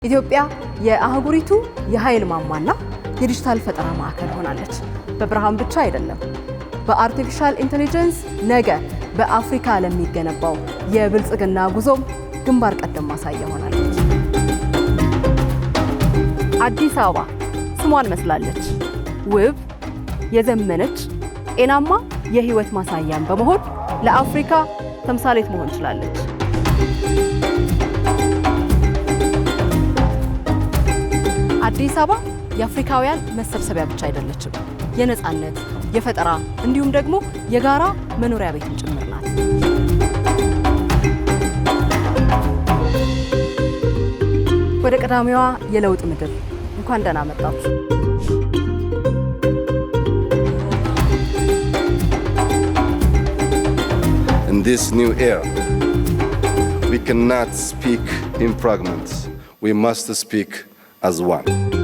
ኢትዮጵያ የአህጉሪቱ የኃይል ማማና የዲጂታል ፈጠራ ማዕከል ሆናለች። በብርሃን ብቻ አይደለም፣ በአርቲፊሻል ኢንተለጀንስ ነገ በአፍሪካ ለሚገነባው የብልጽግና ጉዞም ግንባር ቀደም ማሳያ ሆናለች። አዲስ አበባ ስሟን መስላለች። ውብ፣ የዘመነች፣ ጤናማ የህይወት ማሳያን በመሆን ለአፍሪካ ተምሳሌት መሆን ችላለች። አዲስ አበባ የአፍሪካውያን መሰብሰቢያ ብቻ አይደለችም። የነፃነት፣ የፈጠራ እንዲሁም ደግሞ የጋራ መኖሪያ ቤትም ጭምር ናት። ወደ ቀዳሚዋ የለውጥ ምድር እንኳን ደህና መጣችሁ። In this new era, we cannot speak in fragments. We must speak as one.